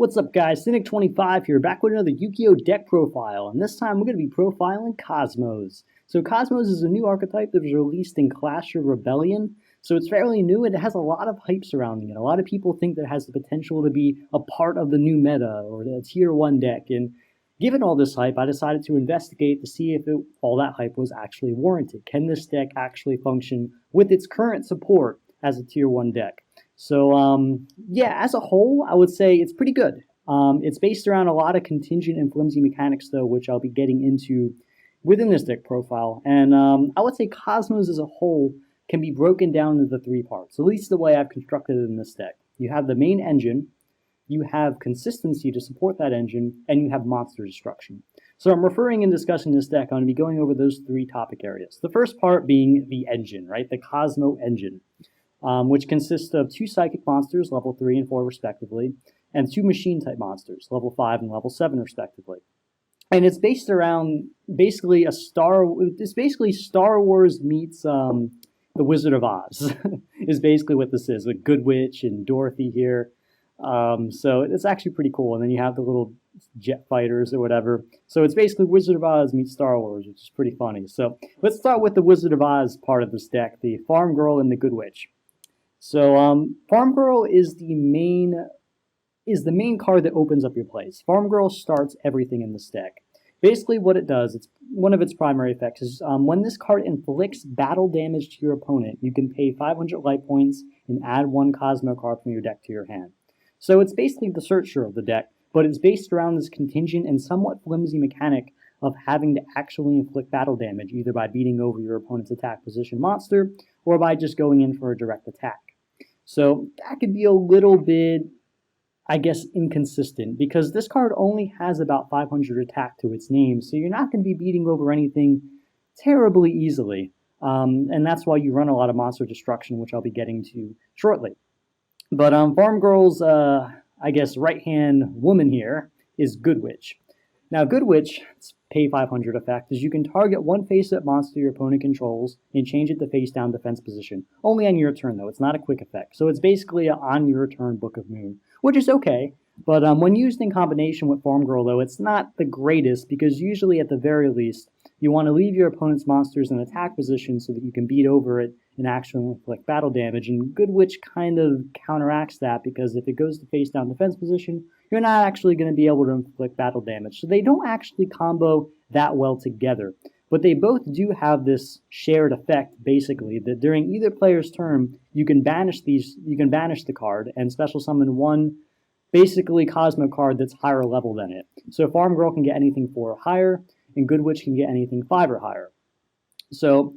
What's up guys, Cynic25 here, back with another Yu-Gi-Oh! Deck profile, and this time we're going to be profiling Kozmos. So Kozmos is a new archetype that was released in Clash of Rebellion, so it's fairly new and it has a lot of hype surrounding it. A lot of people think that it has the potential to be a part of the new meta, or a tier 1 deck, and given all this hype, I decided to investigate to see if all that hype was actually warranted. Can this deck actually function with its current support as a tier 1 deck? So, yeah, as a whole, I would say it's pretty good. It's based around a lot of contingent and flimsy mechanics, though, which I'll be getting into within this deck profile. And I would say Kozmos as a whole can be broken down into 3 parts, at least the way I've constructed it in this deck. You have the main engine, you have consistency to support that engine, and you have monster destruction. So I'm referring and discussing this deck. I'm going to be going over those 3 topic areas. The first part being the engine, right? The Cosmo engine. Which consists of 2 psychic monsters, level 3 and 4 respectively, and 2 machine-type monsters, level 5 and level 7 respectively. And it's based around basically Star Wars meets The Wizard of Oz, is basically what this is, with Good Witch and Dorothy here. So it's actually pretty cool. And then you have the little jet fighters or whatever. So it's basically Wizard of Oz meets Star Wars, which is pretty funny. So let's start with the Wizard of Oz part of this deck, the Farm Girl and the Good Witch. So Farm Girl is the main card that opens up your plays. Farm Girl starts everything in this deck. Basically what it does, it's one of its primary effects, is when this card inflicts battle damage to your opponent, you can pay 500 life points and add 1 Cosmo card from your deck to your hand. So it's basically the searcher of the deck, but it's based around this contingent and somewhat flimsy mechanic of having to actually inflict battle damage, either by beating over your opponent's attack position monster, or by just going in for a direct attack. So that could be a little bit, I guess, inconsistent, because this card only has about 500 attack to its name, so you're not going to be beating over anything terribly easily. And that's why you run a lot of monster destruction, which I'll be getting to shortly. But Farm Girl's, I guess, right-hand woman here is Good Witch. Now, Good Witch, its pay 500 effect, is you can target 1 face-up monster your opponent controls and change it to face-down defense position. Only on your turn, though. It's not a quick effect. So it's basically an on-your-turn Book of Moon, which is okay. But when used in combination with Farm Girl, though, it's not the greatest, because usually, at the very least, you want to leave your opponent's monsters in attack position so that you can beat over it and actually inflict battle damage. And Good Witch kind of counteracts that, because if it goes to face-down defense position, you're not actually going to be able to inflict battle damage. So they don't actually combo that well together. But they both do have this shared effect, basically, that during either player's turn, you can banish the card and special summon 1, basically Cosmo card that's higher level than it. So Farm Girl can get anything 4 or higher, and Good Witch can get anything 5 or higher. So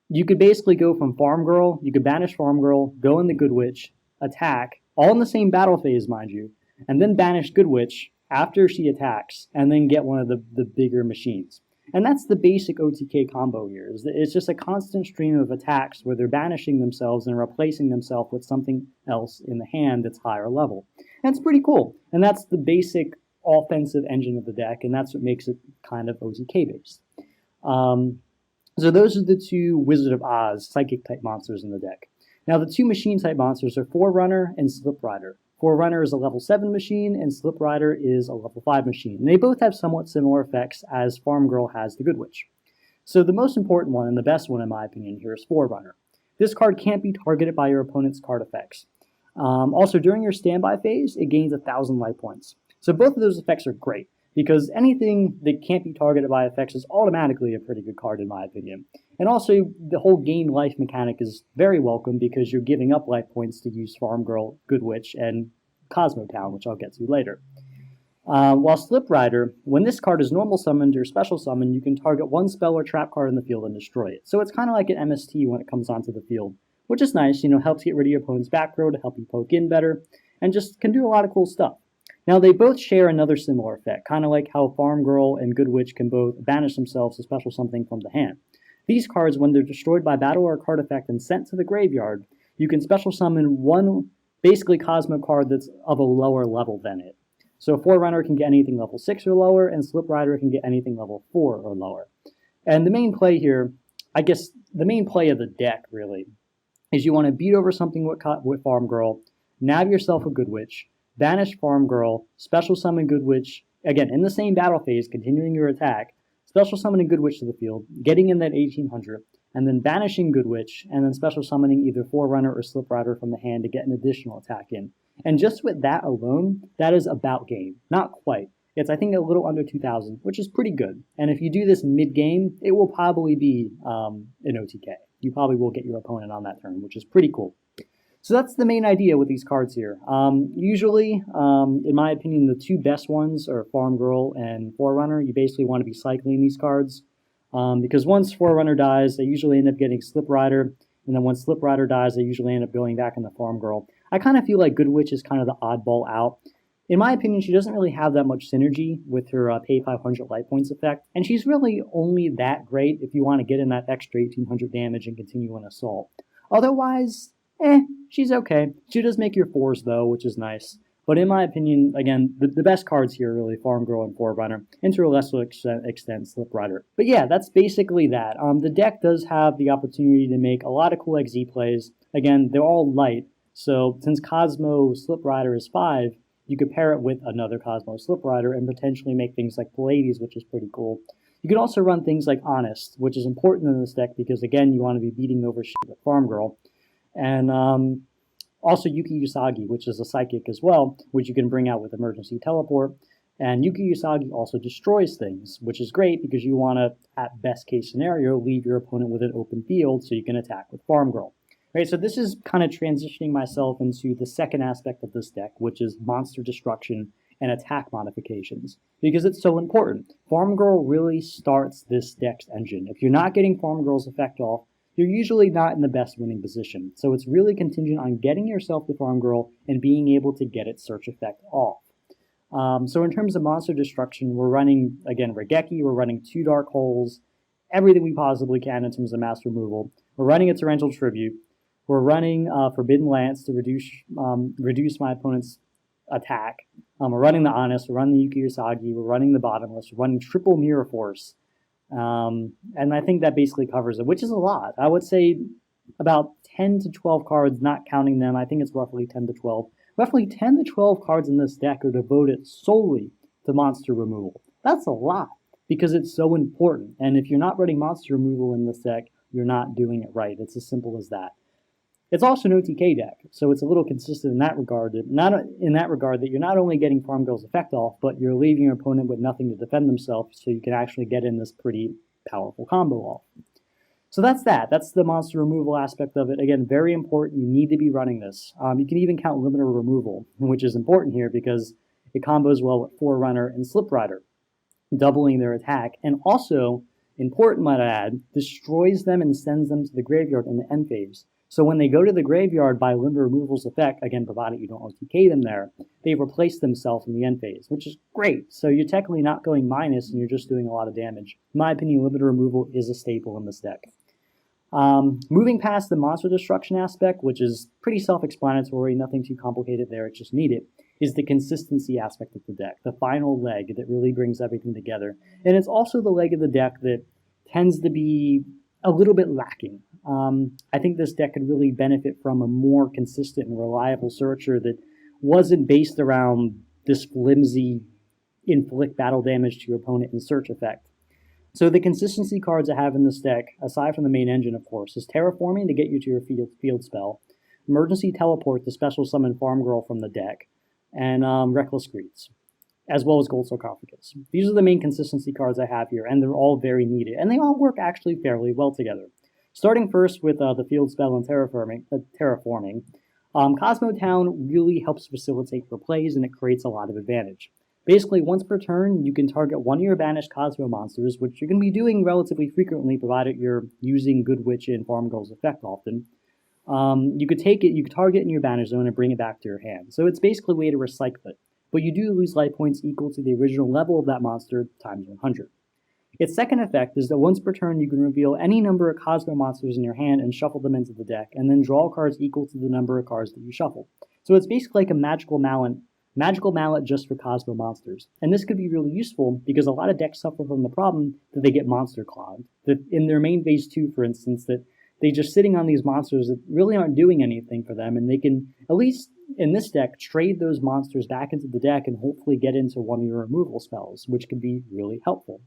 you could basically go from Farm Girl, you could banish Farm Girl, go into Good Witch, attack, all in the same battle phase, mind you, and then banish Good Witch after she attacks, and then get one of the bigger machines. And that's the basic OTK combo here. It's just a constant stream of attacks where they're banishing themselves and replacing themselves with something else in the hand that's higher level. And it's pretty cool. And that's the basic offensive engine of the deck, and that's what makes it kind of OTK based. So those are the 2 Wizard of Oz psychic-type monsters in the deck. Now the 2 machine-type monsters are Forerunner and Slip Rider. Forerunner is a level 7 machine, and Slip Rider is a level 5 machine. And they both have somewhat similar effects, as Farm Girl has the Good Witch. So the most important one, and the best one in my opinion here, is Forerunner. This card can't be targeted by your opponent's card effects. Also, during your standby phase, it gains 1,000 life points. So both of those effects are great, because anything that can't be targeted by effects is automatically a pretty good card in my opinion. And also, the whole gain life mechanic is very welcome, because you're giving up life points to use Farm Girl, Good Witch, and Cosmo Town, which I'll get to later. While Slip Rider, when this card is normal summoned or special summoned, you can target 1 spell or trap card in the field and destroy it. So it's kind of like an MST when it comes onto the field, which is nice, helps get rid of your opponent's back row to help you poke in better, and just can do a lot of cool stuff. Now, they both share another similar effect, kind of like how Farm Girl and Good Witch can both banish themselves to special something from the hand. These cards, when they're destroyed by battle or card effect and sent to the graveyard, you can special summon 1, basically Cosmo card that's of a lower level than it. So Forerunner can get anything level 6 or lower, and Slip Rider can get anything level 4 or lower. And the main play here, I guess the main play of the deck, really, is you want to beat over something with Farm Girl, nab yourself a Good Witch, banish Farm Girl, special summon Good Witch, again, in the same battle phase, continuing your attack, special summoning Good Witch to the field, getting in that 1800, and then banishing Good Witch, and then special summoning either Forerunner or Slip Rider from the hand to get an additional attack in. And just with that alone, that is about game. Not quite. It's, I think, a little under 2,000, which is pretty good. And if you do this mid-game, it will probably be an OTK. You probably will get your opponent on that turn, which is pretty cool. So that's the main idea with these cards here. Usually, in my opinion, the two best ones are Farm Girl and Forerunner. You basically want to be cycling these cards because once Forerunner dies, they usually end up getting Slip Rider, and then once Slip Rider dies, they usually end up going back into Farm Girl. I kind of feel like Good Witch is kind of the oddball out. In my opinion, she doesn't really have that much synergy with her pay 500 life points effect, and she's really only that great if you want to get in that extra 1800 damage and continue an assault. Otherwise, she's okay. She does make your 4s though, which is nice. But in my opinion, again, the best cards here are really Farm Girl and Forerunner, and to a lesser extent, Slip Rider. But yeah, that's basically that. The deck does have the opportunity to make a lot of cool XZ plays. Again, they're all light, so since Kozmos Slip Rider is 5, you could pair it with another Kozmos Slip Rider and potentially make things like Pleiades, which is pretty cool. You could also run things like Honest, which is important in this deck because, again, you want to be beating over shit with Farm Girl. And also Yuki Usagi, which is a psychic as well, which you can bring out with Emergency Teleport. And Yuki Usagi also destroys things, which is great because you want to, at best case scenario, leave your opponent with an open field so you can attack with Farm Girl. Right, so this is kind of transitioning myself into the second aspect of this deck, which is monster destruction and attack modifications, because it's so important. Farm Girl really starts this deck's engine. If you're not getting Farm Girl's effect off, you're usually not in the best winning position. So it's really contingent on getting yourself the Farm Girl and being able to get its search effect off. So in terms of monster destruction, we're running, again, Regeki, we're running 2 Dark Holes, everything we possibly can in terms of mass removal. We're running a Torrential Tribute. We're running Forbidden Lance to reduce my opponent's attack. We're running the Honest, we're running the Yuki Usagi, we're running the Bottomless, we're running triple Mirror Force. And I think that basically covers it, which is a lot. I would say about 10 to 12 cards, not counting them. I think it's roughly 10 to 12. Roughly 10 to 12 cards in this deck are devoted solely to monster removal. That's a lot because it's so important. And if you're not running monster removal in this deck, you're not doing it right. It's as simple as that. It's also an OTK deck, so it's a little consistent in that regard. That you're not only getting Farm Girl's effect off, but you're leaving your opponent with nothing to defend themselves, so you can actually get in this pretty powerful combo off. So that's that. That's the monster removal aspect of it. Again, very important. You need to be running this. You can even count limiter removal, which is important here because it combos well with Forerunner and Slip Rider, doubling their attack, and also, important might I add, destroys them and sends them to the graveyard in the end phase. So when they go to the graveyard by limiter removal's effect, again, provided you don't OTK them there, they replace themselves in the end phase, which is great. So you're technically not going minus and you're just doing a lot of damage. In my opinion, limiter removal is a staple in this deck. Moving past the monster destruction aspect, which is pretty self-explanatory, nothing too complicated there, it's just needed, is the consistency aspect of the deck, the final leg that really brings everything together. And it's also the leg of the deck that tends to be a little bit lacking. I think this deck could really benefit from a more consistent and reliable searcher that wasn't based around this flimsy inflict battle damage to your opponent and search effect. So the consistency cards I have in this deck, aside from the main engine, of course, is Terraforming to get you to your field spell, Emergency Teleport to special summon Farm Girl from the deck, and Reckless Greets, as well as Gold Sarcophagus. These are the main consistency cards I have here, and they're all very needed, and they all work actually fairly well together. Starting first with the field spell and terraforming, Cosmo Town really helps facilitate your plays, and it creates a lot of advantage. Basically, once per turn, you can target one of your banished Cosmo monsters, which you're going to be doing relatively frequently, provided you're using Good Witch and Farm Girl's effect often. You could target it in your banish zone and bring it back to your hand. So it's basically a way to recycle it. But you do lose life points equal to the original level of that monster times 100. Its second effect is that once per turn you can reveal any number of Cosmo monsters in your hand and shuffle them into the deck, and then draw cards equal to the number of cards that you shuffle. So it's basically like a magical mallet just for Cosmo monsters. And this could be really useful because a lot of decks suffer from the problem that they get monster clogged. That in their main phase 2, for instance, that they're just sitting on these monsters that really aren't doing anything for them, and they can, at least in this deck, trade those monsters back into the deck and hopefully get into one of your removal spells, which can be really helpful.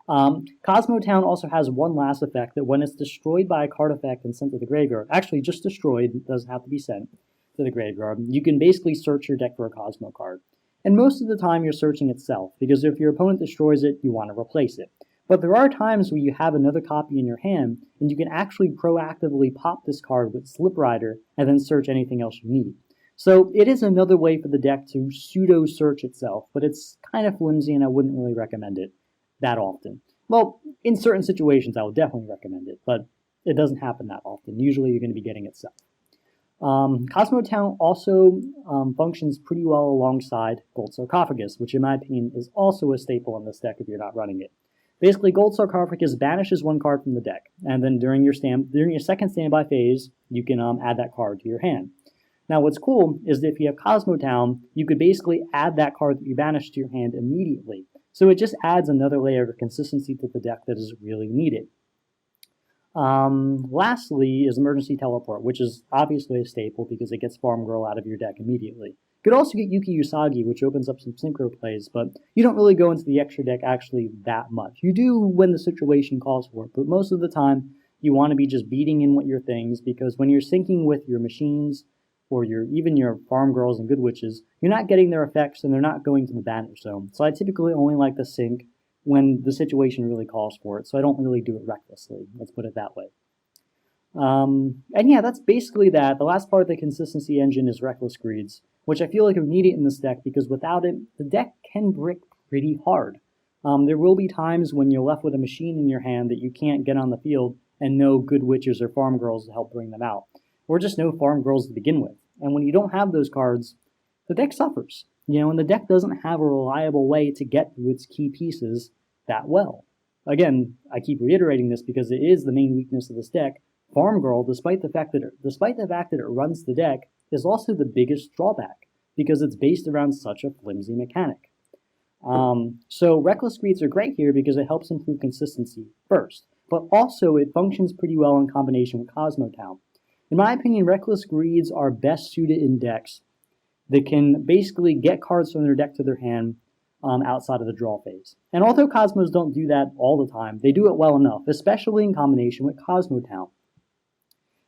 Cosmotown also has one last effect that when it's destroyed by a card effect and sent to the graveyard, actually just destroyed, it doesn't have to be sent to the graveyard, you can basically search your deck for a Cosmo card. And most of the time you're searching itself, because if your opponent destroys it, you want to replace it. But there are times where you have another copy in your hand, and you can actually proactively pop this card with Slip Rider and then search anything else you need. So it is another way for the deck to pseudo-search itself, but it's kind of flimsy and I wouldn't really recommend it that often. Well, in certain situations I would definitely recommend it, but it doesn't happen that often. Usually you're going to be getting it set. Cosmotown also functions pretty well alongside Gold Sarcophagus, which in my opinion is also a staple in this deck if you're not running it. Basically, Gold Sarcophagus banishes one card from the deck, and then during your second standby phase, you can add that card to your hand. Now, what's cool is that if you have Cosmotown, you could basically add that card that you banished to your hand immediately. So it just adds another layer of consistency to the deck that is really needed. Lastly is Emergency Teleport, which is obviously a staple because it gets Farm Girl out of your deck immediately. You could also get Yuki Usagi, which opens up some synchro plays, but you don't really go into the extra deck actually that much. You do when the situation calls for it, but most of the time you want to be just beating in with your things, because when you're syncing with your machines or even your Farm Girls and Good Witches, you're not getting their effects and they're not going to the banish zone. So I typically only like to sync when the situation really calls for it, so I don't really do it recklessly. Let's put it that way. And yeah, that's basically that. The last part of the consistency engine is Reckless Greeds, which I feel like we need it in this deck because without it, the deck can brick pretty hard. There will be times when you're left with a machine in your hand that you can't get on the field and no Good Witches or Farm Girls to help bring them out, or just no Farm Girls to begin with. And when you don't have those cards, the deck suffers. And the deck doesn't have a reliable way to get to its key pieces that well. Again, I keep reiterating this because it is the main weakness of this deck. Farm Girl, despite the fact that it runs the deck, is also the biggest drawback because it's based around such a flimsy mechanic. So Reckless Greeds are great here because it helps improve consistency first, but also it functions pretty well in combination with Cosmotown. In my opinion, Reckless Greeds are best suited in decks that can basically get cards from their deck to their hand outside of the draw phase. And although Cosmos don't do that all the time, they do it well enough, especially in combination with Cosmotown.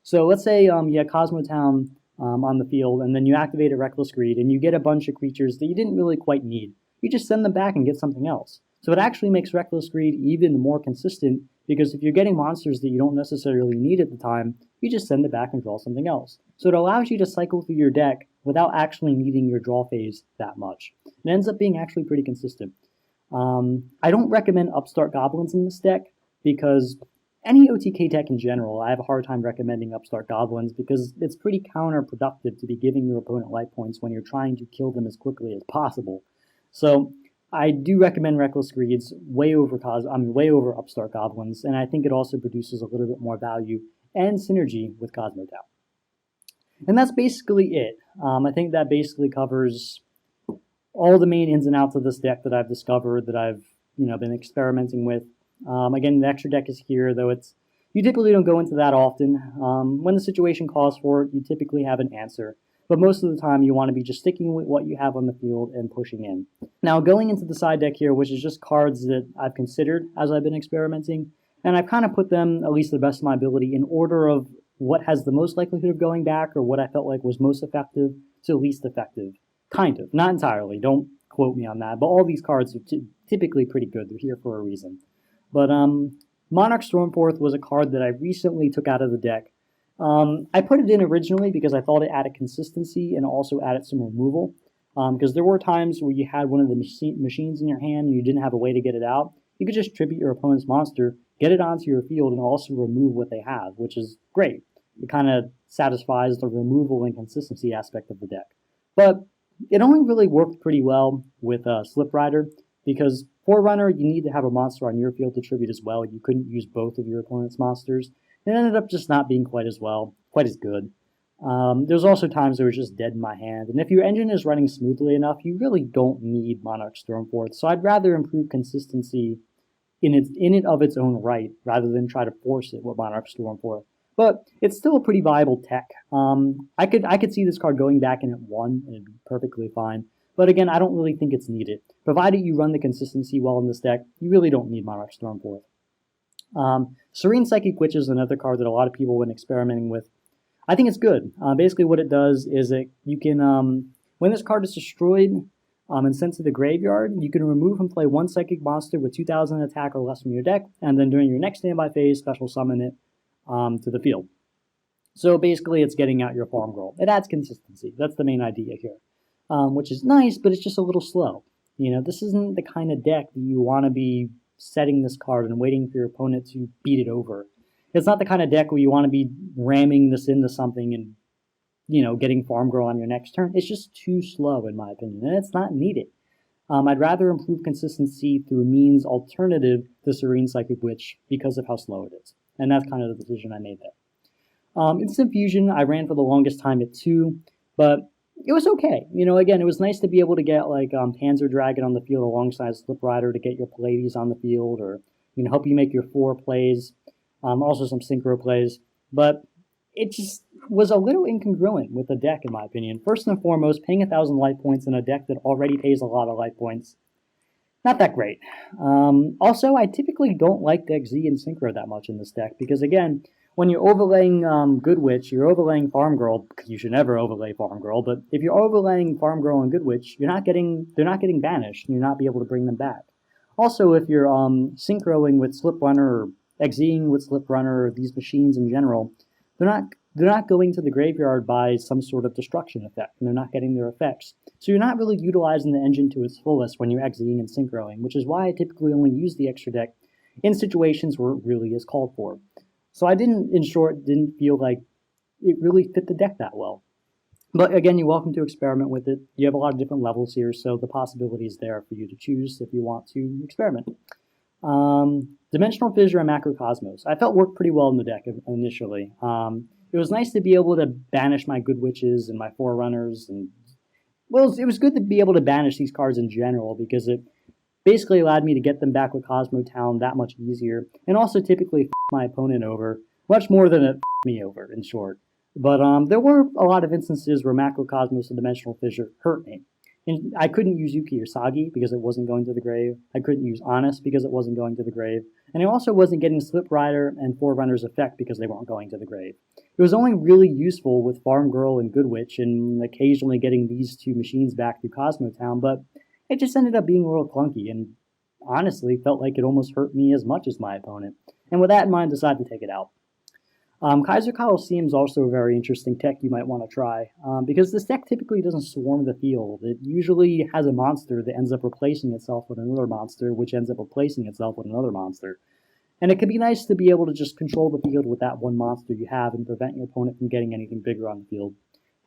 So let's say you have Cosmotown on the field, and then you activate a Reckless Greed, and you get a bunch of creatures that you didn't really quite need. You just send them back and get something else. So it actually makes Reckless Greed even more consistent, because if you're getting monsters that you don't necessarily need at the time, you just send it back and draw something else. So it allows you to cycle through your deck without actually needing your draw phase that much. It ends up being actually pretty consistent. I don't recommend Upstart Goblins in this deck, because any OTK deck in general, I have a hard time recommending Upstart Goblins because it's pretty counterproductive to be giving your opponent life points when you're trying to kill them as quickly as possible. So I do recommend Reckless Greeds way over Upstart Goblins, and I think it also produces a little bit more value and synergy with Cosmotown. And that's basically it. I think that basically covers all the main ins and outs of this deck that I've discovered, that I've been experimenting with. Again, the extra deck is here, though you typically don't go into that often. When the situation calls for it, you typically have an answer. But most of the time, you want to be just sticking with what you have on the field and pushing in. Now, going into the side deck here, which is just cards that I've considered as I've been experimenting, and I've kind of put them, at least to the best of my ability, in order of what has the most likelihood of going back or what I felt like was most effective to least effective. Kind of. Not entirely. Don't quote me on that. But all these cards are typically pretty good. They're here for a reason. But Monarch Stormforth was a card that I recently took out of the deck. I put it in originally because I thought it added consistency and also added some removal. Because there were times where you had one of the machines in your hand and you didn't have a way to get it out. You could just tribute your opponent's monster, get it onto your field, and also remove what they have, which is great. It kind of satisfies the removal and consistency aspect of the deck. But it only really worked pretty well with Slip Rider, because Forerunner, you need to have a monster on your field to tribute as well. You couldn't use both of your opponent's monsters. It ended up just not being quite as good. There's also times it was just dead in my hand, and if your engine is running smoothly enough, you really don't need Monarch Stormforth, so I'd rather improve consistency, in it of its own right, rather than try to force it with Monarch Stormforth. But it's still a pretty viable tech. I could see this card going back in at 1 and it'd be perfectly fine. But again, I don't really think it's needed. Provided you run the consistency well in this deck, you really don't need Monarch Stormforth. Serene Psychic Witch is another card that a lot of people have been experimenting with. I think it's good. Basically what it does is you can, when this card is destroyed and sent to the graveyard, you can remove and play 1 Psychic monster with 2,000 attack or less from your deck, and then during your next standby phase, special summon it to the field. So basically it's getting out your farm girl. It adds consistency. That's the main idea here, which is nice, but it's just a little slow. This isn't the kind of deck that you want to be setting this card and waiting for your opponent to beat it over. It's not the kind of deck where you want to be ramming this into something and, getting farm girl on your next turn. It's just too slow, in my opinion, and it's not needed. I'd rather improve consistency through means alternative to Serene Psychic Witch because of how slow it is. And that's kind of the decision I made there. Instant Fusion, I ran for the longest time at 2, but it was okay. Again, it was nice to be able to get Panzer Dragon on the field alongside Slip Rider to get your Pallades on the field, or help you make your 4 plays, also some synchro plays. But it just was a little incongruent with the deck, in my opinion. First and foremost, paying 1,000 life points in a deck that already pays a lot of life points, not that great. Also, I typically don't like deck Z and Synchro that much in this deck because, again, when you're overlaying Good Witch, you're overlaying Farm Girl. You should never overlay Farm Girl, but if you're overlaying Farm Girl and Good Witch, they're not getting banished, and you're not be able to bring them back. Also, if you're synchroing with Slip Runner or Xing with Slip Runner or these machines in general, they're not going to the graveyard by some sort of destruction effect, and they're not getting their effects. So you're not really utilizing the engine to its fullest when you're Xing and synchroing, which is why I typically only use the extra deck in situations where it really is called for. So in short, didn't feel like it really fit the deck that well. But again, you're welcome to experiment with it. You have a lot of different levels here, so the possibility is there for you to choose if you want to experiment. Dimensional Fissure and Macro Kozmos. I felt worked pretty well in the deck initially. It was nice to be able to banish my Good Witches and my Forerunners, and it was good to be able to banish these cards in general because it basically allowed me to get them back with Cosmo Town that much easier, and also typically f my opponent over much more than it f me over, in short. But there were a lot of instances where Macro Kozmos and Dimensional Fissure hurt me. And I couldn't use Yuki or Sagi because it wasn't going to the grave. I couldn't use Honest because it wasn't going to the grave. And I also wasn't getting Slip Rider and Forerunner's effect because they weren't going to the grave. It was only really useful with Farm Girl and Good Witch and occasionally getting these 2 machines back through Cosmo Town, but it just ended up being a little clunky and honestly felt like it almost hurt me as much as my opponent. And with that in mind, I decided to take it out. Kaiser Coliseum is also a very interesting tech you might want to try, because this deck typically doesn't swarm the field. It usually has a monster that ends up replacing itself with another monster, which ends up replacing itself with another monster. And it can be nice to be able to just control the field with that one monster you have and prevent your opponent from getting anything bigger on the field.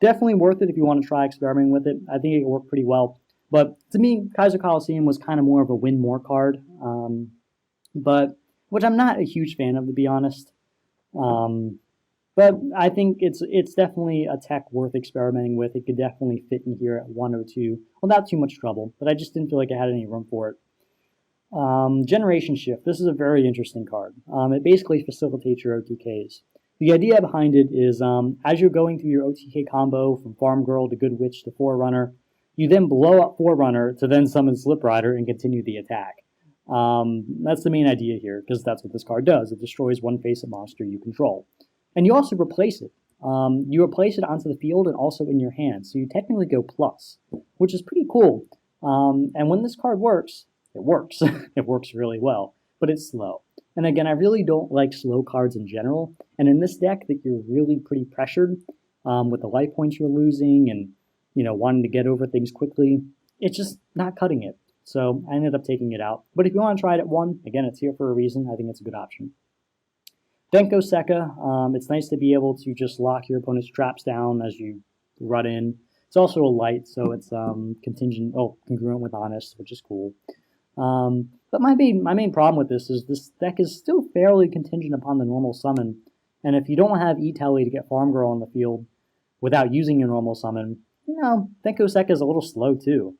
Definitely worth it if you want to try experimenting with it. I think it worked pretty well. But to me, Kaiser Coliseum was kind of more of a win more card, which I'm not a huge fan of, to be honest. But I think it's definitely a tech worth experimenting with. It could definitely fit in here at 1 or 2 without too much trouble, but I just didn't feel like it had any room for it. Generation Shift. This is a very interesting card. It basically facilitates your OTKs. The idea behind it is as you're going through your OTK combo from Farm Girl to Good Witch to Forerunner, you then blow up Forerunner to then summon Slip Rider and continue the attack. That's the main idea here, because that's what this card does. It destroys one face-up monster you control. And you also replace it. You replace it onto the field and also in your hand, so you technically go plus, which is pretty cool. And when this card works, it works. It works really well, but it's slow. And again, I really don't like slow cards in general, and in this deck that you're really pretty pressured with the life points you're losing and wanting to get over things quickly, it's just not cutting it. So I ended up taking it out. But if you want to try it at 1, again, it's here for a reason. I think it's a good option. Denko Sekka, it's nice to be able to just lock your opponent's traps down as you run in. It's also a light, so it's congruent with Honest, which is cool. But my main problem with this deck is still fairly contingent upon the normal summon. And if you don't have E-Telly to get Farm Girl on the field without using your normal summon, Denko Sekka is a little slow too.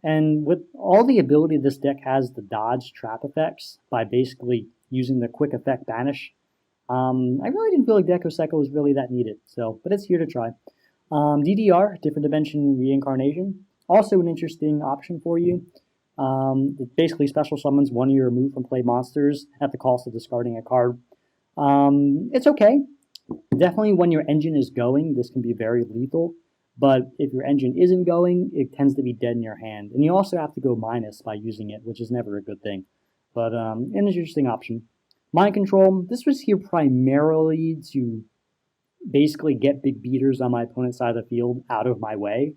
And with all the ability this deck has to dodge trap effects by basically using the quick effect banish, I really didn't feel like Deco Cycle was really that needed. So, but it's here to try. DDR, different dimension reincarnation, also an interesting option for you. It basically special summons one of your removed from play monsters at the cost of discarding a card. It's okay. Definitely when your engine is going, this can be very lethal. But if your engine isn't going, it tends to be dead in your hand. And you also have to go minus by using it, which is never a good thing. But an interesting option. Mind Control, this was here primarily to basically get big beaters on my opponent's side of the field out of my way.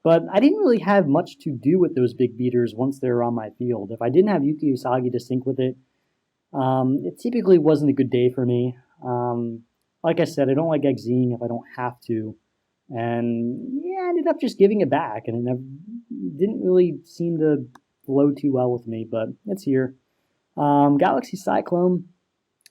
But I didn't really have much to do with those big beaters once they were on my field. If I didn't have Yuki Usagi to sync with it, it typically wasn't a good day for me. Like I said, I don't like Exing if I don't have to. And yeah, I ended up just giving it back, and it didn't really seem to flow too well with me, but it's here. Galaxy Cyclone,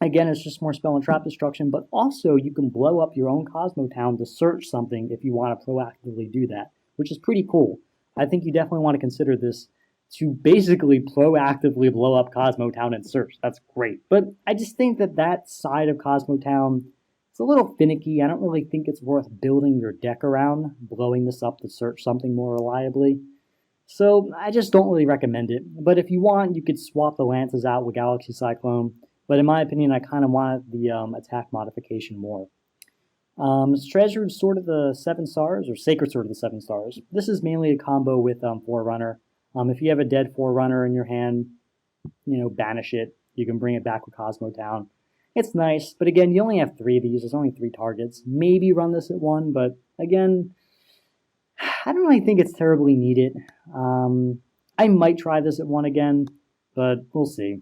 again, it's just more spell and trap destruction, but also you can blow up your own Cosmo Town to search something if you want to proactively do that, which is pretty cool. I think you definitely want to consider this to basically proactively blow up Cosmo Town and search. That's great. But I just think that side of Cosmo Town, it's a little finicky. I don't really think it's worth building your deck around, blowing this up to search something more reliably. So I just don't really recommend it. But if you want, you could swap the Lances out with Galaxy Cyclone. But in my opinion, I kind of wanted the attack modification more. Treasured Sword of the Seven Stars, or Sacred Sword of the Seven Stars. This is mainly a combo with Forerunner. If you have a dead Forerunner in your hand, banish it. You can bring it back with Cosmo Town. It's nice, but again, you only have 3 of these. There's only 3 targets. Maybe run this at 1, but again, I don't really think it's terribly needed. I might try this at 1 again, but we'll see.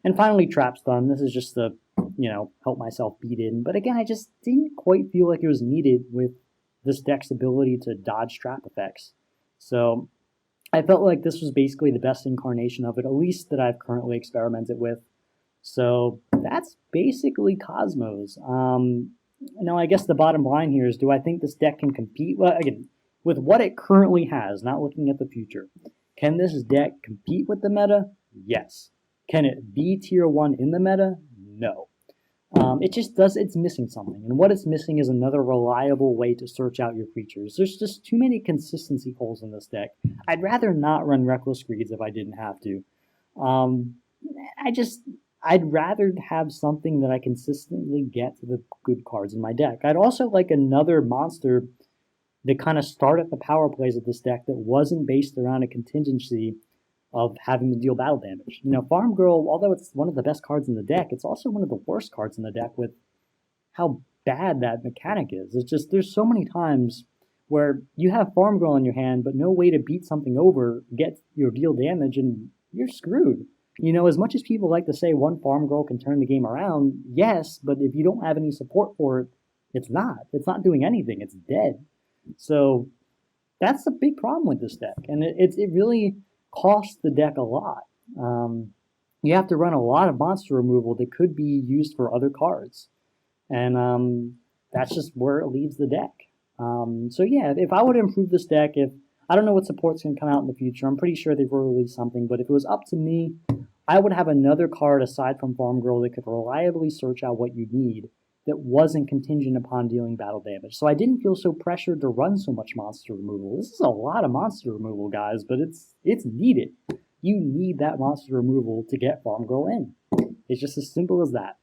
And finally, Trap Stun. This is just to, help myself beat in. But again, I just didn't quite feel like it was needed with this deck's ability to dodge trap effects. So I felt like this was basically the best incarnation of it, at least that I've currently experimented with. So that's basically Kozmos. Now, I guess the bottom line here is, do I think this deck can compete? Well, again, with what it currently has, not looking at the future, can this deck compete with the meta? Yes. Can it be tier 1 in the meta? No. It's missing something. And what it's missing is another reliable way to search out your creatures. There's just too many consistency holes in this deck. I'd rather not run Reckless Greeds if I didn't have to. I'd rather have something that I consistently get to the good cards in my deck. I'd also like another monster that kind of started the power plays of this deck that wasn't based around a contingency of having to deal battle damage. Farm Girl, although it's one of the best cards in the deck, it's also one of the worst cards in the deck with how bad that mechanic is. It's just, there's so many times where you have Farm Girl in your hand, but no way to beat something over, get your deal damage, and you're screwed. As much as people like to say one Farm Girl can turn the game around, yes, but if you don't have any support for it, it's not. It's not doing anything. It's dead. So that's a big problem with this deck, and it really costs the deck a lot. You have to run a lot of monster removal that could be used for other cards, and that's just where it leaves the deck. So yeah, if I would improve this deck, I don't know what support's going to come out in the future. I'm pretty sure they've released something, but if it was up to me, I would have another card aside from Farm Girl that could reliably search out what you need that wasn't contingent upon dealing battle damage. So I didn't feel so pressured to run so much monster removal. This is a lot of monster removal, guys, but it's needed. You need that monster removal to get Farm Girl in. It's just as simple as that.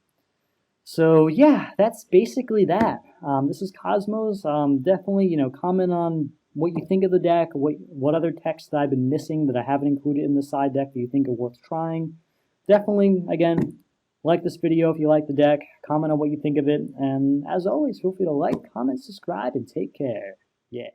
So yeah, that's basically that. This is Kozmos. Definitely, comment on what you think of the deck, what other texts that I've been missing that I haven't included in the side deck that you think are worth trying. Definitely, again, like this video if you like the deck, comment on what you think of it, and as always, feel free to like, comment, subscribe, and take care. Yeah.